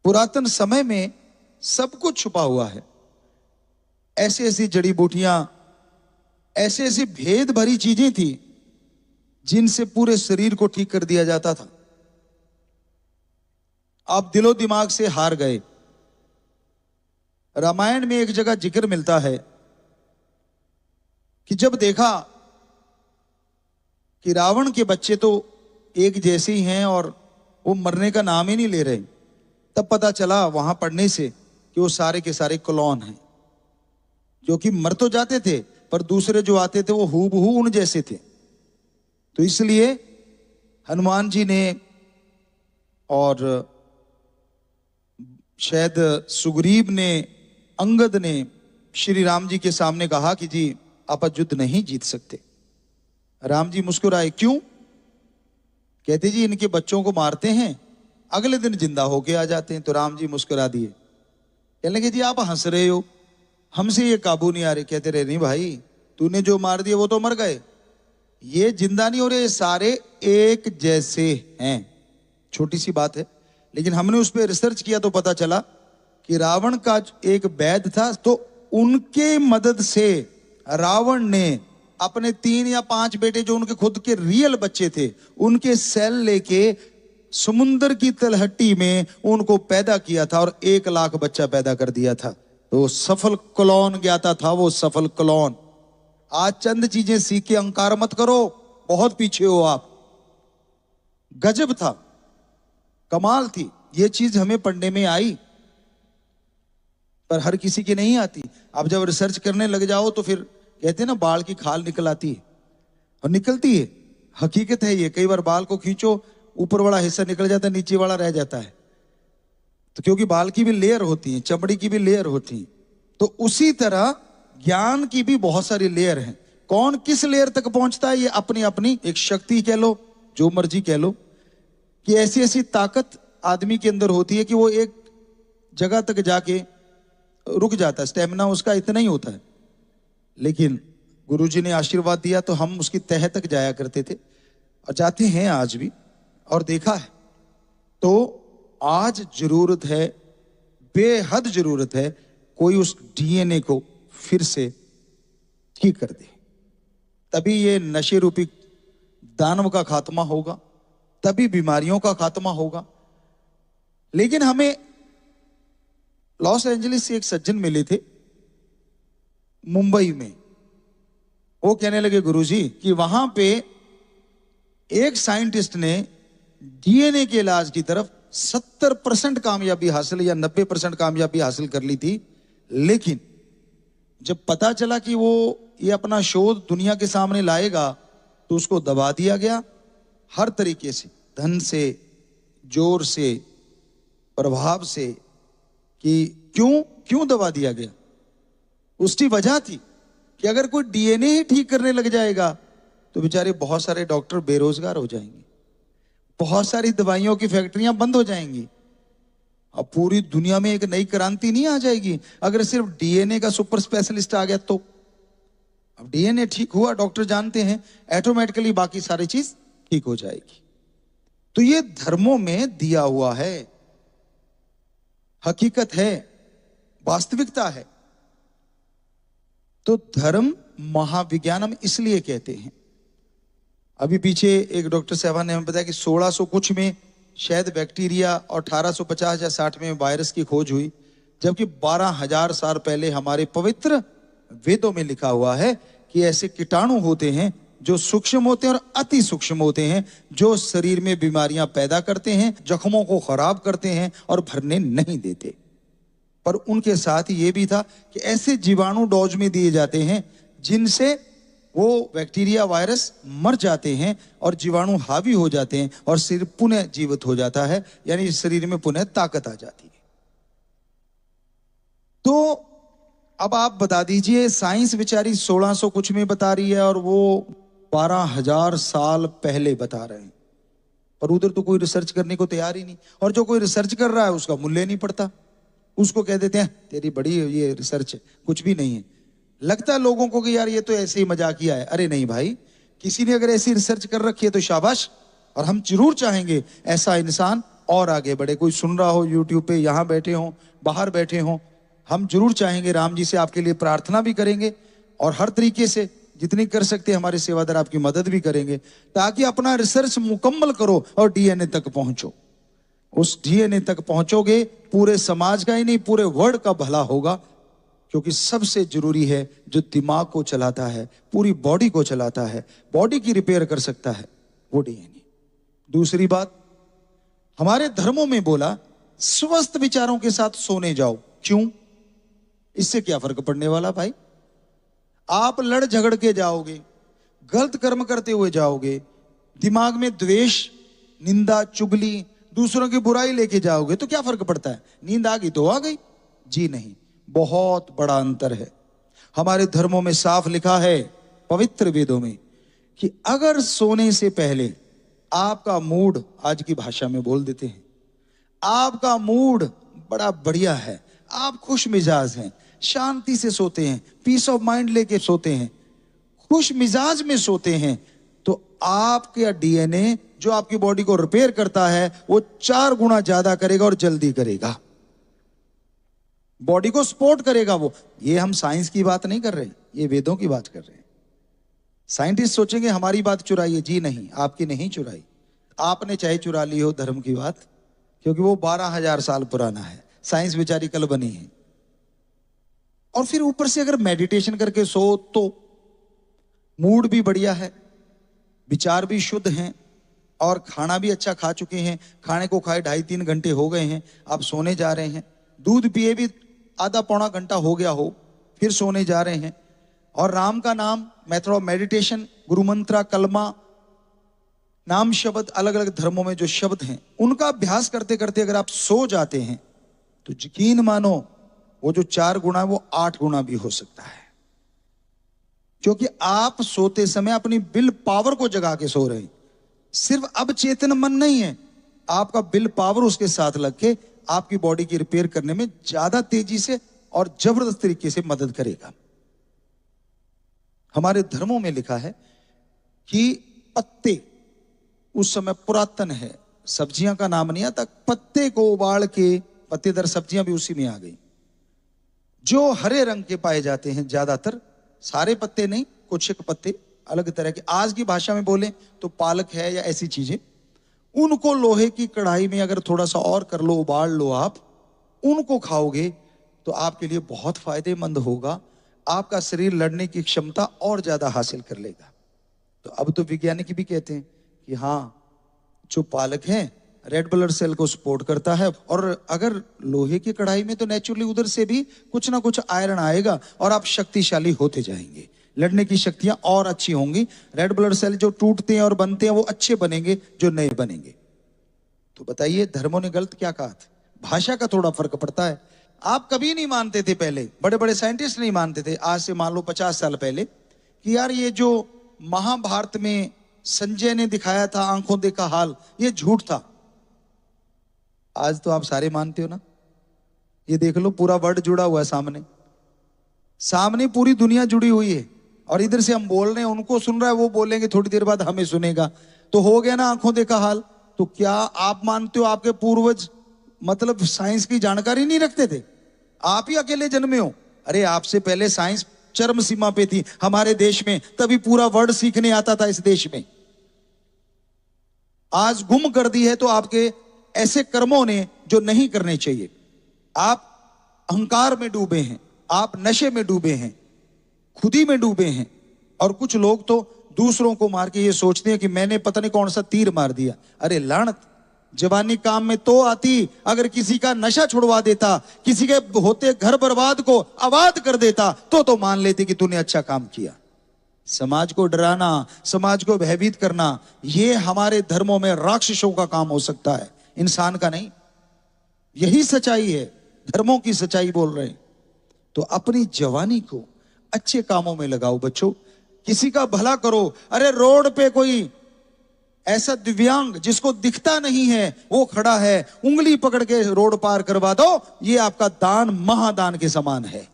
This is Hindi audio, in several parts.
पुरातन समय में सब कुछ छुपा हुआ है। ऐसी ऐसी जड़ी बूटियां, ऐसी ऐसी भेद भरी चीजें थी जिनसे पूरे शरीर को ठीक कर दिया जाता था। आप दिलो दिमाग से हार गए। रामायण में एक जगह जिक्र मिलता है कि जब देखा कि रावण के बच्चे तो एक जैसे ही हैं और वो मरने का नाम ही नहीं ले रहे, तब पता चला वहां पढ़ने से कि वो सारे के सारे क्लोन हैं, जो कि मर तो जाते थे पर दूसरे जो आते थे वो हूबहू उन जैसे थे। तो इसलिए हनुमान जी ने और शायद सुग्रीव ने, अंगद ने श्री राम जी के सामने कहा कि जी आप युद्ध नहीं जीत सकते। राम जी मुस्कुराए, क्यों? कहते जी इनके बच्चों को मारते हैं, अगले दिन जिंदा होके आ जाते हैं। तो राम जी मुस्कुरा दिए, कहने लगे जी आप हंस रहे हो, हमसे ये काबू नहीं आ रहे। कहते रहे नहीं भाई, तूने जो मार दिए वो तो मर गए, ये जिंदा नहीं हो रहे, ये सारे एक जैसे हैं। छोटी सी बात है, लेकिन हमने उस पर रिसर्च किया तो पता चला कि रावण का एक वैद्य था, तो उनके मदद से रावण ने अपने 3 या 5 बेटे जो उनके खुद के रियल बच्चे थे, उनके सेल लेके समुद्र की तलहटी में उनको पैदा किया था और 1 लाख बच्चा पैदा कर दिया था। तो सफल क्लोन ज्ञाता था वो, सफल क्लोन। आज चंद चीजें सीख के अहंकार मत करो, बहुत पीछे हो आप। गजब था, कमाल थी ये चीज, हमें पढ़ने में आई पर हर किसी की नहीं आती। आप जब रिसर्च करने लग जाओ तो फिर कहते हैं ना बाल की खाल निकल आती है, और निकलती है, हकीकत है ये। कई बार बाल को खींचो, ऊपर वाला हिस्सा निकल जाता है, नीचे वाला रह जाता है। तो क्योंकि बाल की भी लेयर होती है, चमड़ी की भी लेयर होती है, तो उसी तरह ज्ञान की भी बहुत सारी लेयर हैं। कौन किस लेयर तक पहुंचता है ये अपनी अपनी एक शक्ति कह लो, जो मर्जी कह लो, कि ऐसी ऐसी ताकत आदमी के अंदर होती है कि वो एक जगह तक जाके रुक जाता है, स्टेमिना उसका इतना ही होता है। लेकिन गुरुजी ने आशीर्वाद दिया तो हम उसकी तह तक जाया करते थे और जाते हैं आज भी, और देखा है। तो आज जरूरत है, बेहद जरूरत है, कोई उस डीएनए को फिर से ठीक कर दे, तभी ये नशे रूपी दानव का खात्मा होगा, तभी बीमारियों का खात्मा होगा। लेकिन हमें लॉस एंजलिस से एक सज्जन मिले थे मुंबई में। वो कहने लगे गुरुजी कि वहां पे एक साइंटिस्ट ने डीएनए के इलाज की तरफ 70% कामयाबी हासिल या 90% कामयाबी हासिल कर ली थी, लेकिन जब पता चला कि वो ये अपना शोध दुनिया के सामने लाएगा तो उसको दबा दिया गया हर तरीके से, धन से, जोर से, प्रभाव से। कि क्यों दबा दिया गया? उसकी वजह थी कि अगर कोई डीएनए ही ठीक करने लग जाएगा तो बेचारे बहुत सारे डॉक्टर बेरोजगार हो जाएंगे, बहुत सारी दवाइयों की फैक्ट्रियां बंद हो जाएंगी, अब पूरी दुनिया में एक नई क्रांति नहीं आ जाएगी अगर सिर्फ डीएनए का सुपर स्पेशलिस्ट आ गया तो। अब डीएनए ठीक हुआ, डॉक्टर जानते हैं, ऑटोमेटिकली बाकी सारी चीज ठीक हो जाएगी। तो ये धर्मों में दिया हुआ है, हकीकत है, वास्तविकता है। तो धर्म महाविज्ञानम इसलिए कहते हैं। अभी पीछे एक डॉक्टर साहब ने हमें बताया कि 1600 कुछ में शायद बैक्टीरिया और 1850 या 60 में वायरस की खोज हुई, जबकि 12,000 साल पहले हमारे पवित्र वेदों में लिखा हुआ है कि ऐसे कीटाणु होते हैं जो सूक्ष्म होते हैं और अति सूक्ष्म होते हैं, जो शरीर में बीमारियां पैदा करते हैं, जख्मों को खराब करते हैं और भरने नहीं देते। पर उनके साथ ये भी था कि ऐसे जीवाणु डोज में दिए जाते हैं जिनसे वो बैक्टीरिया वायरस मर जाते हैं और जीवाणु हावी हो जाते हैं और शरीर पुनः जीवित हो जाता है, यानी शरीर में पुनः ताकत आ जाती है। तो अब आप बता दीजिए, साइंस बेचारी 1600 कुछ में बता रही है और वो 12,000 साल पहले बता रहे हैं, पर उधर तो कोई रिसर्च करने को तैयार ही नहीं। और जो कोई रिसर्च कर रहा है उसका मूल्य नहीं पड़ता, उसको कह देते हैं तेरी बड़ी ये रिसर्च है, कुछ भी नहीं है। लगता है लोगों को कि यार ये तो ऐसे ही मजाकिया है। अरे नहीं भाई, किसी ने अगर ऐसी रिसर्च कर रखी है तो शाबाश, और हम जरूर चाहेंगे ऐसा इंसान और आगे बढ़े। कोई सुन रहा हो यूट्यूब पे, यहाँ बैठे हो, बाहर बैठे हो, हम जरूर चाहेंगे राम जी से आपके लिए प्रार्थना भी करेंगे और हर तरीके से जितनी कर सकते हैं हमारे सेवादार आपकी मदद भी करेंगे, ताकि अपना रिसर्च मुकम्मल करो और डीएनए तक पहुंचो। उस डीएनए तक पहुंचोगे, पूरे समाज का ही नहीं पूरे वर्ल्ड का भला होगा, क्योंकि सबसे जरूरी है जो दिमाग को चलाता है, पूरी बॉडी को चलाता है, बॉडी की रिपेयर कर सकता है, वो डीएनए। दूसरी बात, हमारे धर्मों में बोला स्वस्थ विचारों के साथ सोने जाओ। क्यों? इससे क्या फर्क पड़ने वाला भाई? आप लड़ झगड़ के जाओगे, गलत कर्म करते हुए जाओगे, दिमाग में द्वेष, निंदा, चुगली, दूसरों की बुराई लेके जाओगे तो क्या फर्क पड़ता है? नींद आ गई तो आ गई? जी नहीं, बहुत बड़ा अंतर है। हमारे धर्मों में साफ लिखा है, पवित्र वेदों में, कि अगर सोने से पहले आपका मूड, आज की भाषा में बोल देते हैं, आपका मूड बड़ा बढ़िया है, आप खुश मिजाज हैं, शांति से सोते हैं, पीस ऑफ माइंड लेके सोते हैं, खुश मिजाज में सोते हैं, तो आपके डीएनए जो आपकी बॉडी को रिपेयर करता है वो 4 गुना ज्यादा करेगा और जल्दी करेगा, बॉडी को सपोर्ट करेगा वो। ये हम साइंस की बात नहीं कर रहे, ये वेदों की बात कर रहे हैं। साइंटिस्ट सोचेंगे हमारी बात चुराई है, जी नहीं, आपकी नहीं चुराई। आपने चाहे चुरा ली हो धर्म की बात, क्योंकि वो 12,000 साल पुराना है, साइंस बेचारी कल बनी है। और फिर ऊपर से अगर मेडिटेशन करके सो तो मूड भी बढ़िया है, विचार भी शुद्ध हैं, और खाना भी अच्छा खा चुके हैं, खाने को खाए 2.5-3 घंटे हो गए हैं, आप सोने जा रहे हैं, दूध पिए भी आधा पौना घंटा हो गया हो, फिर सोने जा रहे हैं, और राम का नाम, मेथड ऑफ मेडिटेशन, गुरु मंत्रा, कलमा, नाम शब्द, अलग अलग धर्मों में जो शब्द हैं उनका अभ्यास करते करते अगर आप सो जाते हैं तो यकीन मानो वो जो 4 गुना है वो 8 गुना भी हो सकता है, क्योंकि आप सोते समय अपनी विल पावर को जगा के सो रहे हैं। सिर्फ अब चेतन मन नहीं है, आपका विल पावर उसके साथ लग के आपकी बॉडी की रिपेयर करने में ज्यादा तेजी से और जबरदस्त तरीके से मदद करेगा। हमारे धर्मों में लिखा है कि पत्ते, उस समय पुरातन है, सब्जियां का नाम नहीं आता, पत्ते को उबाल के, पत्तेदार सब्जियां भी उसी में आ गई, जो हरे रंग के पाए जाते हैं, ज्यादातर, सारे पत्ते नहीं, कुछ एक पत्ते अलग तरह के, आज की भाषा में बोले तो पालक है या ऐसी चीजें, उनको लोहे की कढ़ाई में अगर थोड़ा सा और कर लो, उबाल लो, आप उनको खाओगे तो आपके लिए बहुत फायदेमंद होगा, आपका शरीर लड़ने की क्षमता और ज्यादा हासिल कर लेगा। तो अब तो वैज्ञानिक भी कहते हैं कि हाँ, जो पालक है रेड ब्लड सेल को सपोर्ट करता है, और अगर लोहे की कढ़ाई में तो नेचुरली उधर से भी कुछ ना कुछ आयरन आएगा और आप शक्तिशाली होते जाएंगे, लड़ने की शक्तियां और अच्छी होंगी। रेड ब्लड सेल जो टूटते हैं और बनते हैं वो अच्छे बनेंगे जो नए बनेंगे। तो बताइए धर्मों ने गलत क्या कहा था? भाषा का थोड़ा फर्क पड़ता है। आप कभी नहीं मानते थे, पहले बड़े बड़े साइंटिस्ट नहीं मानते थे, आज से मान लो 50 साल पहले, कि यार ये जो महाभारत में संजय ने दिखाया था आंखों देखा हाल, ये झूठ था। आज तो आप सारे मानते हो ना, ये देख लो पूरा वर्ल्ड जुड़ा हुआ है, सामने सामने पूरी दुनिया जुड़ी हुई है, और इधर से हम बोल रहे हैं, उनको सुन रहा है, वो बोलेंगे थोड़ी देर बाद हमें सुनेगा, तो हो गया ना आंखों देखा हाल। तो क्या आप मानते हो आपके पूर्वज मतलब साइंस की जानकारी नहीं रखते थे? आप ही अकेले जन्मे हो? अरे आपसे पहले साइंस चरम सीमा पे थी हमारे देश में, तभी पूरा वर्ल्ड सीखने आता था इस देश में। आज गुम कर दी है तो आपके ऐसे कर्मों ने जो नहीं करने चाहिए। आप अहंकार में डूबे हैं, आप नशे में डूबे हैं, खुदी में डूबे हैं, और कुछ लोग तो दूसरों को मार के ये सोचते हैं कि मैंने पता नहीं कौन सा तीर मार दिया। अरे लानत, जवानी काम में तो आती, अगर किसी का नशा छुड़वा देता, किसी के होते घर बर्बाद को आबाद कर देता तो मान लेते कि तूने अच्छा काम किया। समाज को डराना, समाज को भयभीत करना, ये हमारे धर्मों में राक्षसों का काम हो सकता है, इंसान का नहीं। यही सच्चाई है, धर्मों की सच्चाई बोल रहे हैं। तो अपनी जवानी को अच्छे कामों में लगाओ बच्चों, किसी का भला करो। अरे रोड पे कोई ऐसा दिव्यांग जिसको दिखता नहीं है वो खड़ा है, उंगली पकड़ के रोड पार करवा दो, ये आपका दान महादान के समान है।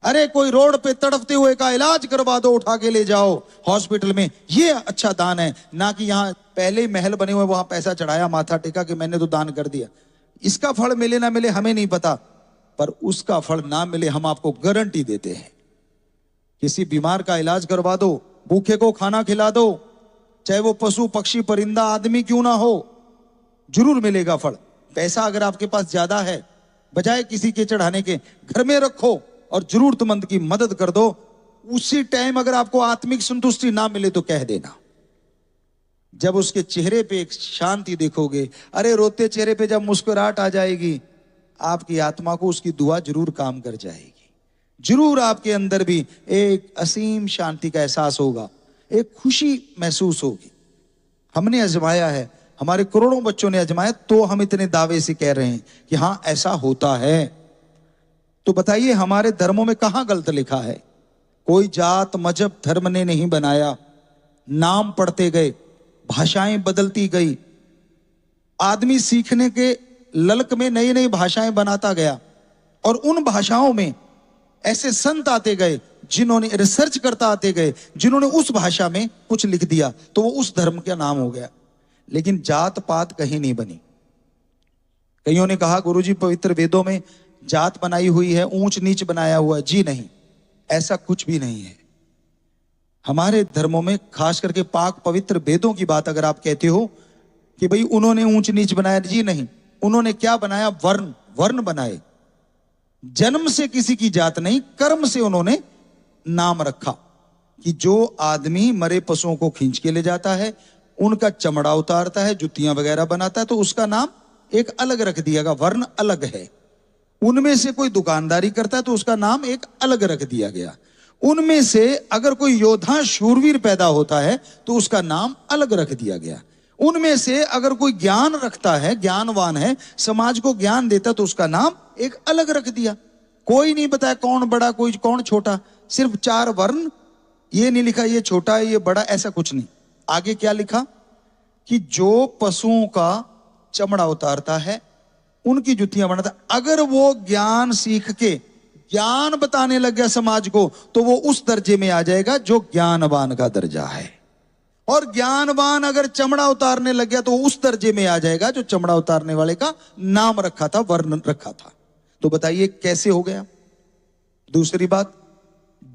अरे कोई रोड पे तड़पते हुए का इलाज करवा दो, उठा के ले जाओ हॉस्पिटल में, ये अच्छा दान है। ना कि यहाँ पहले ही महल बने हुए, वहां पैसा चढ़ाया, माथा टेका कि मैंने तो दान कर दिया। इसका फल मिले ना मिले हमें नहीं पता, पर उसका फल ना मिले हम आपको गारंटी देते हैं। किसी बीमार का इलाज करवा दो, भूखे को खाना खिला दो, चाहे वो पशु पक्षी परिंदा आदमी क्यों ना हो, जरूर मिलेगा फल। पैसा अगर आपके पास ज्यादा है, बजाय किसी के चढ़ाने के घर में रखो और जरूरतमंद की मदद कर दो। उसी टाइम अगर आपको आत्मिक संतुष्टि ना मिले तो कह देना। जब उसके चेहरे पे एक शांति देखोगे, अरे रोते चेहरे पे जब मुस्कुराहट आ जाएगी, आपकी आत्मा को उसकी दुआ जरूर काम कर जाएगी। जरूर आपके अंदर भी एक असीम शांति का एहसास होगा, एक खुशी महसूस होगी। हमने आजमाया है, हमारे करोड़ों बच्चों ने आजमाया, तो हम इतने दावे से कह रहे हैं कि हाँ ऐसा होता है। तो बताइए हमारे धर्मों में कहां गलत लिखा है? कोई जात मजहब धर्म ने नहीं बनाया। नाम पढ़ते गए, भाषाएं बदलती गई, आदमी सीखने के ललक में नई नई भाषाएं बनाता गया, और उन भाषाओं में ऐसे संत आते गए जिन्होंने रिसर्च करता आते गए, जिन्होंने उस भाषा में कुछ लिख दिया, तो वो उस धर्म का नाम हो गया। लेकिन जात पात कहीं नहीं बनी। कईयों ने कहा गुरुजी पवित्र वेदों में जात बनाई हुई है, ऊंच नीच बनाया हुआ है। जी नहीं, ऐसा कुछ भी नहीं है। हमारे धर्मों में खास करके पाक पवित्र वेदों की बात अगर आप कहते हो कि भाई उन्होंने ऊंच नीच बनाया, जी नहीं, उन्होंने क्या बनाया? वर्ण, वर्ण बनाए। जन्म से किसी की जात नहीं, कर्म से उन्होंने नाम रखा कि जो आदमी मरे पशुओं को खींच के ले जाता है, उनका चमड़ा उतारता है, जुतियां वगैरह बनाता है, तो उसका नाम एक अलग रख दिया गया, वर्ण अलग है। उनमें से कोई दुकानदारी करता है तो उसका नाम एक अलग रख दिया गया। उनमें से अगर कोई योद्धा शूरवीर पैदा होता है तो उसका नाम अलग रख दिया गया। उनमें से अगर कोई ज्ञान रखता है, ज्ञानवान है, समाज को ज्ञान देता, तो उसका नाम एक अलग रख दिया। कोई नहीं बताया कौन बड़ा कोई कौन छोटा, सिर्फ 4 वर्ण। ये नहीं लिखा ये छोटा है ये बड़ा, ऐसा कुछ नहीं। आगे क्या लिखा कि जो पशुओं का चमड़ा उतारता है, उनकी जुतियां बनाता, अगर वो ज्ञान सीख के ज्ञान बताने लग गया समाज को, तो वो उस दर्जे में आ जाएगा जो ज्ञानवान का दर्जा है। और ज्ञानवान अगर चमड़ा उतारने लग गया तो उस दर्जे में आ जाएगा जो चमड़ा उतारने वाले का नाम रखा था, वर्ण रखा था। तो बताइए कैसे हो गया? दूसरी बात,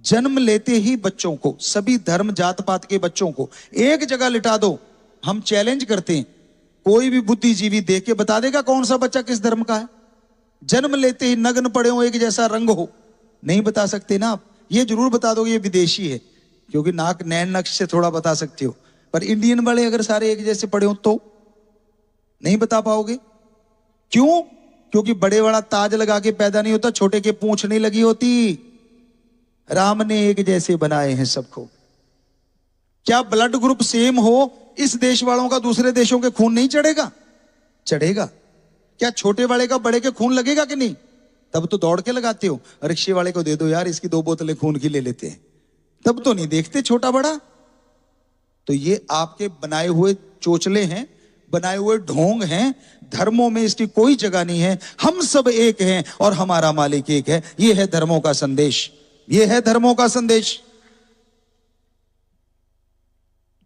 जन्म लेते ही बच्चों को, सभी धर्म जात पात के बच्चों को एक जगह लिटा दो। हम चैलेंज करते हैं, कोई भी बुद्धिजीवी देख के बता देगा कौन सा बच्चा किस धर्म का है? जन्म लेते ही नग्न पड़े हो, एक जैसा रंग हो, नहीं बता सकते ना आप। ये जरूर बता दोगे ये विदेशी है, क्योंकि नाक नैन नक्श से थोड़ा बता सकते हो, पर इंडियन वाले अगर सारे एक जैसे पड़े हो तो नहीं बता पाओगे। क्यों? क्योंकि बड़े वाला ताज लगा के पैदा नहीं होता, छोटे के पूंछ नहीं लगी होती। राम ने एक जैसे बनाए हैं सबको। क्या ब्लड ग्रुप सेम हो, इस देश वालों का दूसरे देशों के खून नहीं चढ़ेगा? चढ़ेगा। क्या छोटे वाले का बड़े के खून लगेगा कि नहीं? तब तो दौड़ के लगाते हो, रिक्शे वाले को दे दो यार, इसकी 2 बोतलें खून की ले लेते हैं, तब तो नहीं देखते छोटा बड़ा। तो ये आपके बनाए हुए चोचले हैं, बनाए हुए ढोंग हैं। धर्मों में इसकी कोई जगह नहीं है। हम सब एक हैं और हमारा मालिक एक है। ये है धर्मों का संदेश, ये है धर्मों का संदेश।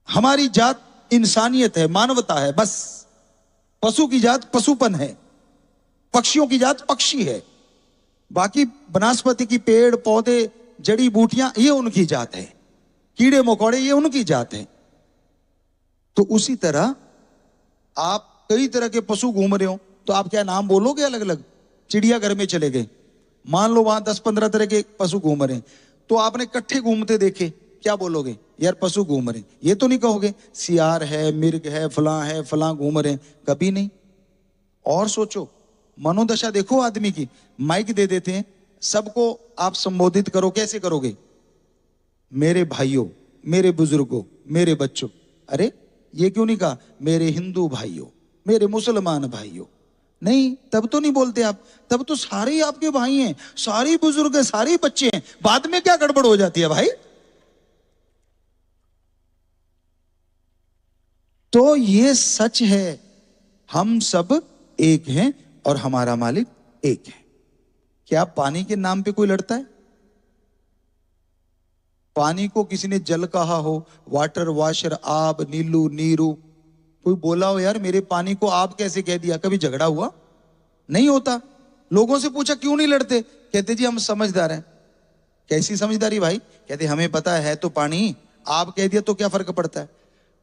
हमारी जात इंसानियत है, मानवता है, बस। पशु की जात पशुपन है, पक्षियों की जात पक्षी है, बाकी वनस्पति की पेड़ पौधे जड़ी बूटियां ये उनकी जात है, कीड़े मकोड़े ये उनकी जात है। तो उसी तरह आप कई तरह के पशु घूम रहे हो तो आप क्या नाम बोलोगे अलग अलग? चिड़ियाघर में चले गए, मान लो वहां 10-15 तरह के पशु घूम रहे हैं, तो आपने इकट्ठे घूमते देखे, क्या बोलोगे? यार पशु घूम रहे हैं। ये तो नहीं कहोगे सियार है, मिर्ग है, फलां घूम रहे हैं, कभी नहीं। और सोचो, मनोदशा देखो आदमी की। माइक दे देते हैं, सबको आप संबोधित करो, कैसे करोगे? मेरे भाइयों, मेरे बुजुर्गों, मेरे बच्चों। अरे ये क्यों नहीं कहा मेरे हिंदू भाइयों, मेरे मुसलमान भाइयों? नहीं, तब तो नहीं बोलते आप, तब तो सारे आपके भाई हैं, सारे बुजुर्ग हैं, सारे बच्चे हैं। बाद में क्या गड़बड़ हो जाती है भाई? तो ये सच है, हम सब एक हैं और हमारा मालिक एक है। क्या पानी के नाम पे कोई लड़ता है? पानी को किसी ने जल कहा हो, वाटर, वाशर, आब, नीलू, नीरू, कोई बोला हो यार मेरे पानी को आप कैसे कह दिया, कभी झगड़ा हुआ? नहीं होता। लोगों से पूछा क्यों नहीं लड़ते, कहते जी हम समझदार हैं। कैसी समझदारी भाई? कहते हमें पता है तो पानी, आप कह दिया तो क्या फर्क पड़ता है?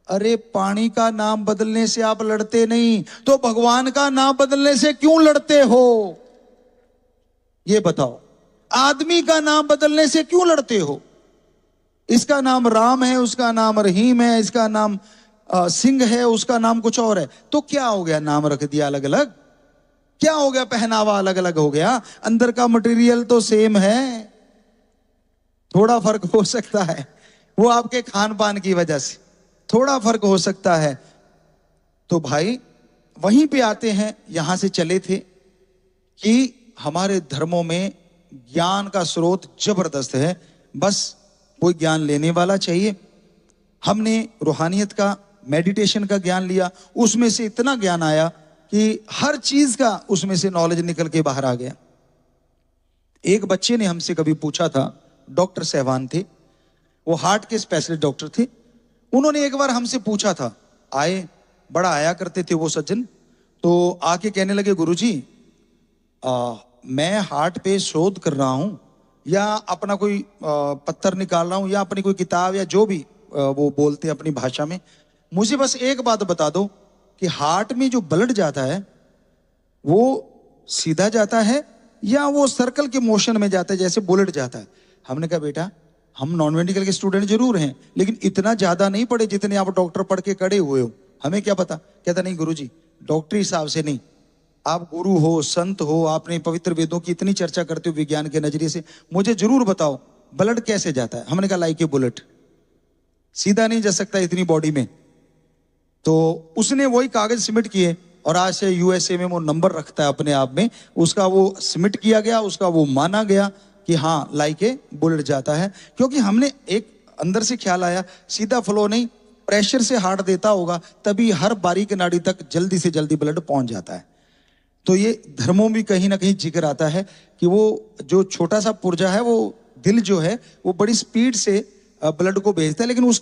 अरे पानी का नाम बदलने से आप लड़ते नहीं, तो भगवान का नाम बदलने से क्यों लड़ते हो? ये बताओ। आदमी का नाम बदलने से क्यों लड़ते हो? इसका नाम राम है, उसका नाम रहीम है, इसका नाम सिंह है, उसका नाम कुछ और है, तो क्या हो गया? नाम रख दिया अलग अलग, क्या हो गया? पहनावा अलग अलग हो गया, अंदर का मटेरियल तो सेम है। थोड़ा फर्क हो सकता है, वो आपके खान पान की वजह से थोड़ा फर्क हो सकता है। तो भाई वहीं पे आते हैं, यहां से चले थे कि हमारे धर्मों में ज्ञान का स्रोत जबरदस्त है, बस कोई ज्ञान लेने वाला चाहिए। हमने रूहानियत का, मेडिटेशन का ज्ञान लिया, उसमें से इतना ज्ञान आया कि हर चीज का उसमें से नॉलेज निकल के बाहर आ गया। एक बच्चे ने हमसे कभी पूछा था, डॉक्टर सहवान थे, वो हार्ट के स्पेशलिस्ट डॉक्टर थे। उन्होंने एक बार हमसे पूछा था, आए, बड़ा आया करते थे वो सज्जन, तो आके कहने लगे गुरुजी मैं हार्ट पे शोध कर रहा हूं, या अपना कोई पत्थर निकाल रहा हूं, या अपनी कोई किताब, या जो भी वो बोलते हैं अपनी भाषा में, मुझे बस एक बात बता दो कि हार्ट में जो ब्लड जाता है वो सीधा जाता है या वो सर्कल के मोशन में जाता है जैसे बुलेट जाता है? हमने कहा बेटा हम नॉन मेडिकल के स्टूडेंट जरूर हैं, लेकिन इतना ज्यादा नहीं पढ़े जितने आप डॉक्टर पढ़ के खड़े हुए हो, हमें क्या पता। कहता नहीं गुरुजी, डॉक्टरी हिसाब से नहीं, आप गुरु हो, संत हो, आपने पवित्र वेदों की इतनी चर्चा करते हो विज्ञान के नजरिए से, मुझे जरूर बताओ ब्लड कैसे जाता है। हमने कहा लाइक ए बुलेट, सीधा नहीं जा सकता इतनी बॉडी में। तो उसने वही कागज सबमिट किए और आज से यूएसए में वो नंबर रखता है अपने आप में, उसका वो सबमिट किया गया, उसका वो माना गया कि हाँ लाइक ए बुलेट जाता है। क्योंकि हमने एक अंदर से ख्याल आया, सीधा फ्लो नहीं, प्रेशर से हार्ट देता होगा, तभी हर बारीक नाड़ी तक जल्दी से जल्दी ब्लड पहुंच जाता है। तो ये धर्मों में कहीं ना कहीं जिक्र आता है कि वो जो छोटा सा पुर्जा है, वो दिल जो है वो बड़ी स्पीड से ब्लड को भेजता है, लेकिन उस